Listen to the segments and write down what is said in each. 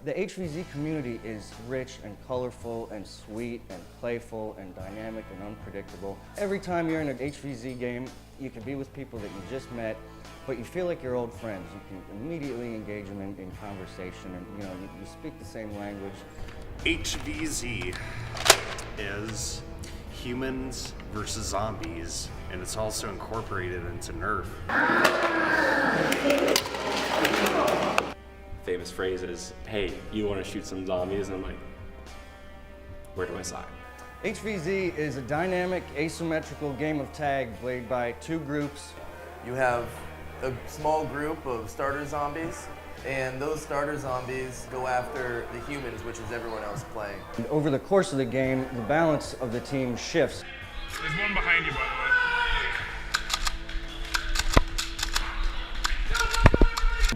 The HVZ community is rich and colorful and sweet and playful and dynamic and unpredictable. Every time you're in an HVZ game, you can be with people that you just met, but you feel like you're old friends. You can immediately engage them in conversation, and you speak the same language. HVZ is humans versus zombies, and it's also incorporated into Nerf. Famous phrase is, hey, you want to shoot some zombies? And I'm like, where do I sign? HVZ is a dynamic, asymmetrical game of tag played by two groups. You have a small group of starter zombies, and those starter zombies go after the humans, which is everyone else playing. And over the course of the game, the balance of the team shifts. There's one behind you, by the way.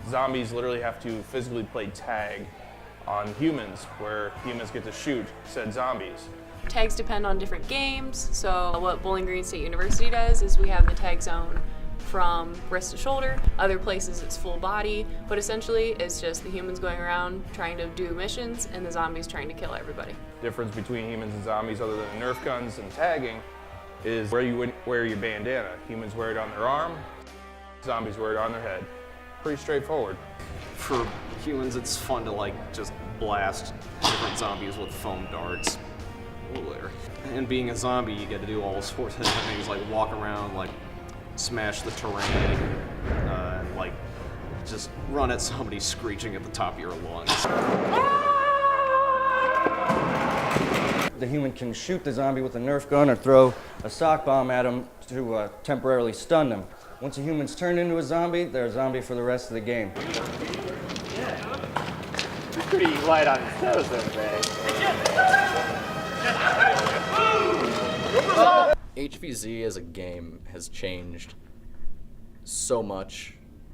Zombies literally have to physically play tag on humans, where humans get to shoot said zombies. Tags depend on different games, so what Bowling Green State University does is we have the tag zone from wrist to shoulder. Other places it's full body, but essentially it's just the humans going around trying to do missions and the zombies trying to kill everybody. Difference between humans and zombies, other than Nerf guns and tagging, is where you wear your bandana. Humans wear it on their arm, zombies wear it on their head. Pretty straightforward. For humans, it's fun to just blast different zombies with foam darts. And being a zombie, you get to do all sorts of things, like walk around, smash the terrain, and just run at somebody screeching at the top of your lungs. The human can shoot the zombie with a Nerf gun or throw a sock bomb at him to temporarily stun them. Once a human's turned into a zombie, they're a zombie for the rest of the game. You're pretty light on his toes there, man. HVZ as a game has changed so much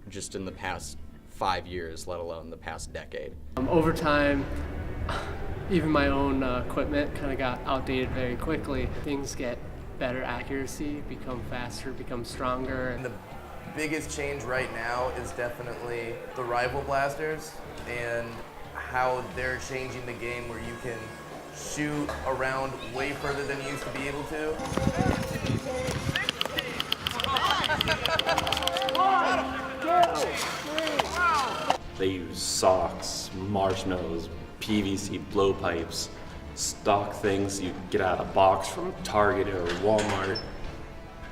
just in the past 5 years, let alone the past decade. Over time, even my own equipment kind of got outdated very quickly. Things get better accuracy, become faster, become stronger. And the biggest change right now is definitely the rival blasters and how they're changing the game, where you can shoot around way further than you used to be able to. They use socks, marshmallows, PVC blowpipes, stock things you get out of a box from Target or Walmart.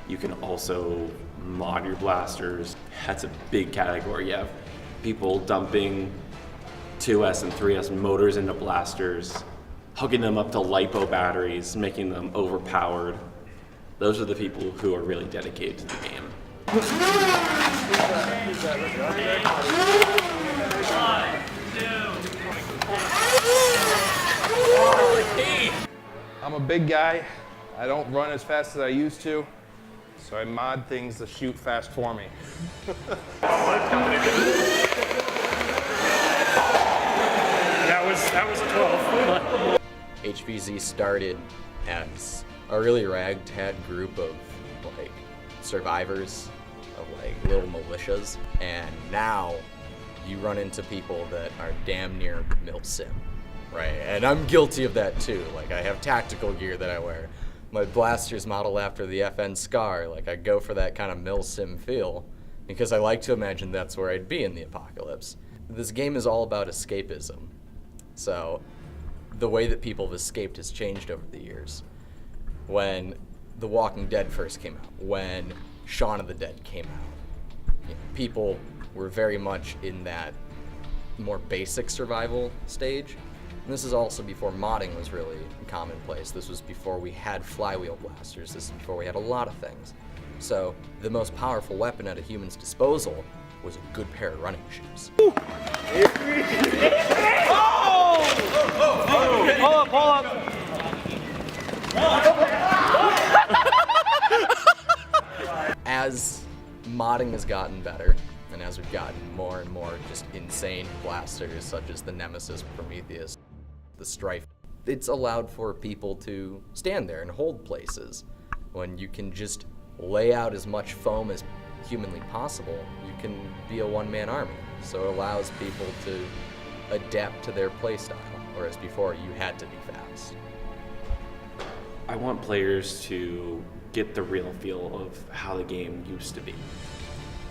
You can also mod your blasters. That's a big category. You have people dumping 2S and 3S motors into blasters, hooking them up to LiPo batteries, making them overpowered. Those are the people who are really dedicated to the game. I'm a big guy. I don't run as fast as I used to, so I mod things to shoot fast for me. That was a 12. HVZ started as a really ragtag group of survivors, of little militias, and now you run into people that are damn near milsim, right? And I'm guilty of that too. I have tactical gear that I wear. My blaster's modeled after the FN Scar. I go for that kind of milsim feel because I like to imagine that's where I'd be in the apocalypse. This game is all about escapism. So the way that people have escaped has changed over the years. When The Walking Dead first came out, when Shaun of the Dead came out, people were very much in that more basic survival stage. And this is also before modding was really commonplace. This was before we had flywheel blasters. This is before we had a lot of things. So the most powerful weapon at a human's disposal was a good pair of running shoes. Pull up. As modding has gotten better, and as we've gotten more and more just insane blasters such as the Nemesis, Prometheus, the Strife, it's allowed for people to stand there and hold places. When you can just lay out as much foam as humanly possible, you can be a one-man army. So it allows people to adapt to their playstyle, whereas before you had to be fast. I want players to get the real feel of how the game used to be.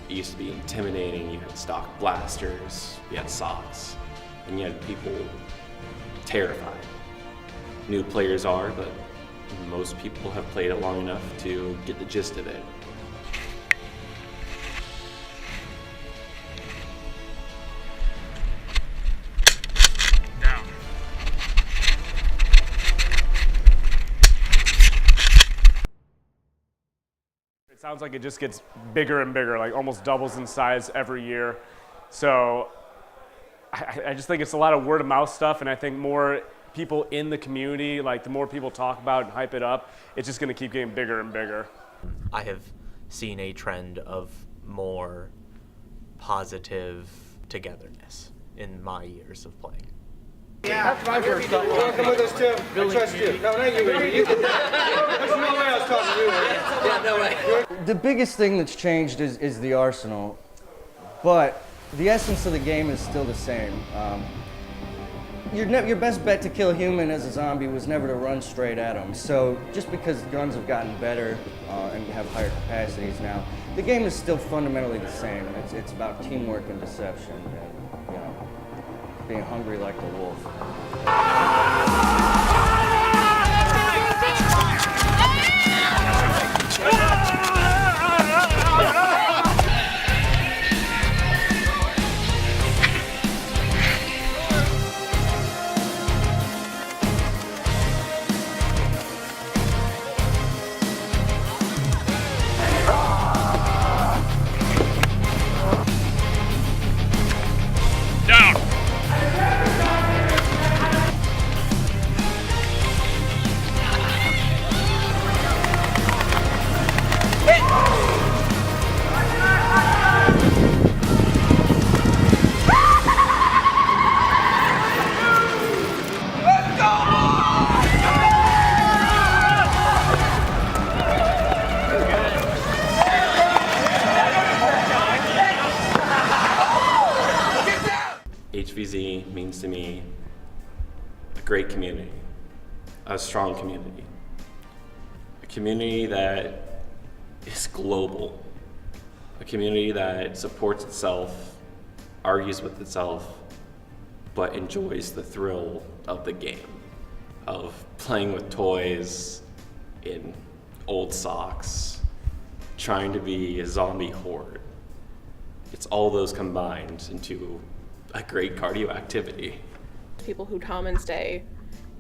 It used to be intimidating. You had stock blasters, you had socks, and you had people terrified. New players are, but most people have played it long enough to get the gist of it. It sounds like it just gets bigger and bigger, like almost doubles in size every year. So I just think it's a lot of word of mouth stuff, and I think more people in the community, like the more people talk about it and hype it up, it's just gonna keep getting bigger and bigger. I have seen a trend of more positive togetherness in my years of playing. That's my first thought. Come with us, Tim. I trust you. No, not you. You did that. There's no way I was talking to you. Yeah, no way. The biggest thing that's changed is the arsenal, but the essence of the game is still the same. Your best bet to kill a human as a zombie was never to run straight at them. So just because guns have gotten better and you have higher capacities now, the game is still fundamentally the same. It's about teamwork and deception, and you know, being hungry like the wolf. HVZ means to me a great community, a strong community, a community that is global, a community that supports itself, argues with itself, but enjoys the thrill of the game, of playing with toys in old socks, trying to be a zombie horde. It's all those combined into a great cardio activity. People who come and stay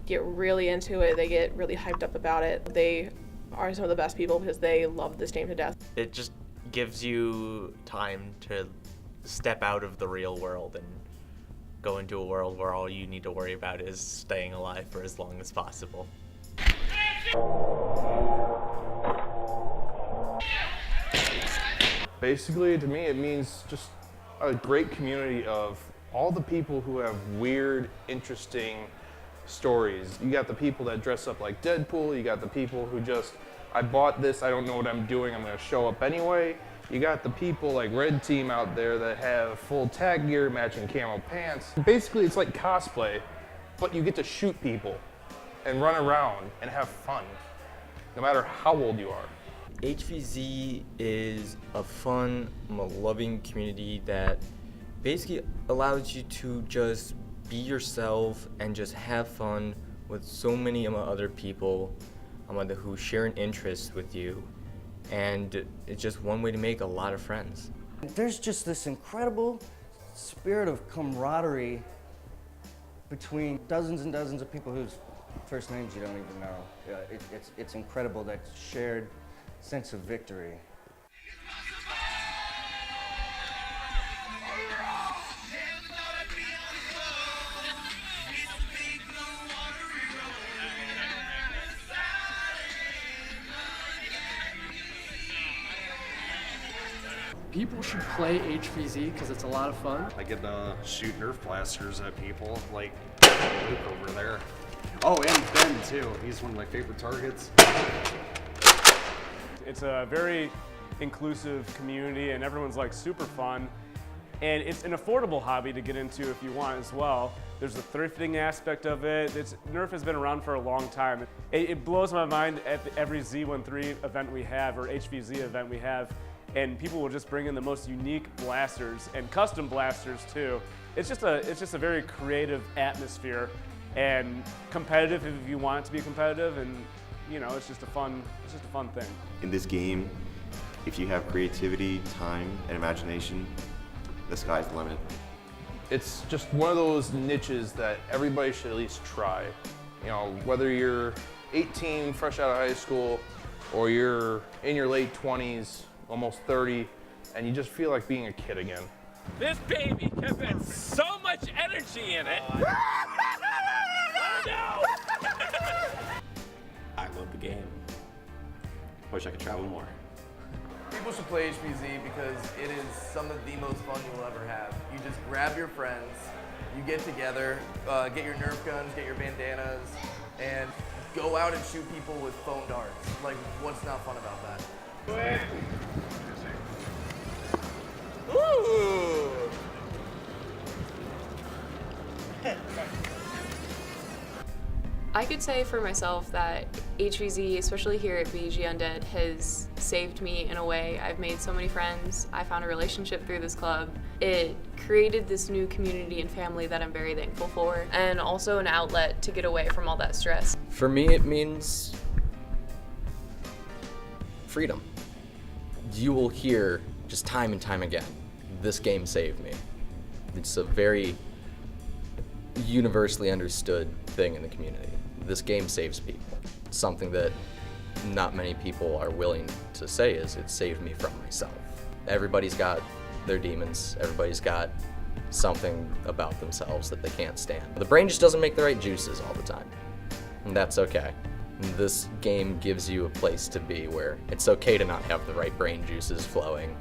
get really into it. They get really hyped up about it. They are some of the best people because they love this game to death. It just gives you time to step out of the real world and go into a world where all you need to worry about is staying alive for as long as possible. Basically, to me, it means just a great community of all the people who have weird, interesting stories. You got the people that dress up like Deadpool, you got the people who just, I bought this, I don't know what I'm doing, I'm gonna show up anyway. You got the people like Red Team out there that have full tag gear, matching camo pants. Basically, it's like cosplay, but you get to shoot people and run around and have fun, no matter how old you are. HVZ is a fun, loving community that basically allows you to just be yourself and just have fun with so many other people who share an interest with you, and it's just one way to make a lot of friends. There's just this incredible spirit of camaraderie between dozens and dozens of people whose first names you don't even know. It's incredible, that shared sense of victory. People should play HVZ because it's a lot of fun. I get to shoot Nerf blasters at people, like Luke over there. Oh, and Ben too. He's one of my favorite targets. It's a very inclusive community, and everyone's like super fun. And it's an affordable hobby to get into if you want as well. There's a thrifting aspect of it. Nerf has been around for a long time. It blows my mind at every Z13 event we have, or HVZ event we have, and people will just bring in the most unique blasters and custom blasters too. It's just a very creative atmosphere and competitive if you want it to be competitive, and you know, it's just a fun thing. In this game, if you have creativity, time, and imagination, the sky's the limit. It's just one of those niches that everybody should at least try. You know, whether you're 18, fresh out of high school, or you're in your late 20s, almost 30, and you just feel like being a kid again. This baby can fit so much energy in it. No! I love the game. Wish I could travel more. People should play HVZ because it is some of the most fun you'll ever have. You just grab your friends, you get together, get your Nerf guns, get your bandanas, and go out and shoot people with foam darts. Like, what's not fun about that? Ooh! I could say for myself that HVZ, especially here at BG Undead, has saved me in a way. I've made so many friends. I found a relationship through this club. It created this new community and family that I'm very thankful for, and also an outlet to get away from all that stress. For me, it means freedom. You will hear just time and time again, this game saved me. It's a very universally understood thing in the community. This game saves people. Something that not many people are willing to say is it saved me from myself. Everybody's got their demons. Everybody's got something about themselves that they can't stand. The brain just doesn't make the right juices all the time, and that's okay. This game gives you a place to be where it's okay to not have the right brain juices flowing.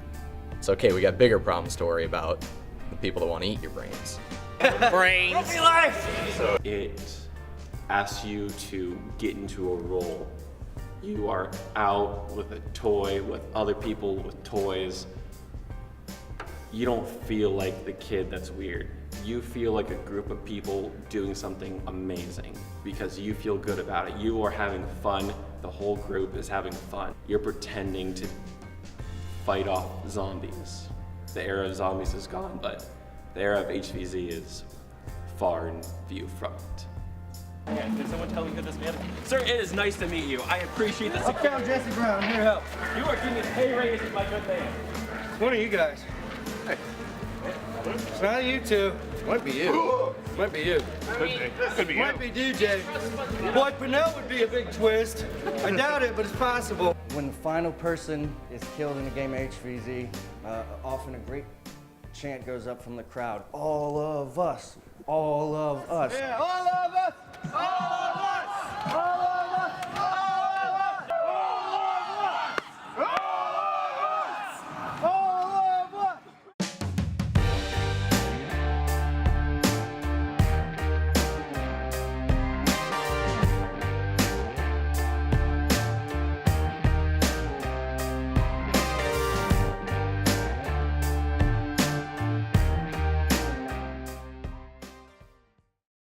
It's okay, we got bigger problems to worry about, the people that want to eat your brains. Brains. So it asks you to get into a role. You are out with a toy, with other people with toys. You don't feel like the kid that's weird. You feel like a group of people doing something amazing because you feel good about it. You are having fun. The whole group is having fun. You're pretending to fight off zombies. The era of zombies is gone, but the era of HVZ is far in view from it. Yeah, did someone tell me who this man is? Sir, it is nice to meet you. I appreciate this. Uptown Jesse Brown, I'm here to help. You are giving me pay raises, my good man. One of you guys. Hey. It's not you two. Might be you. Might be you. Could be you. Might be DJ. Boy, Pinnell would be a big twist. I doubt it, but it's possible. When the final person is killed in a game of HVZ, often a great chant goes up from the crowd. All of us. All of us. Yeah, all of us. All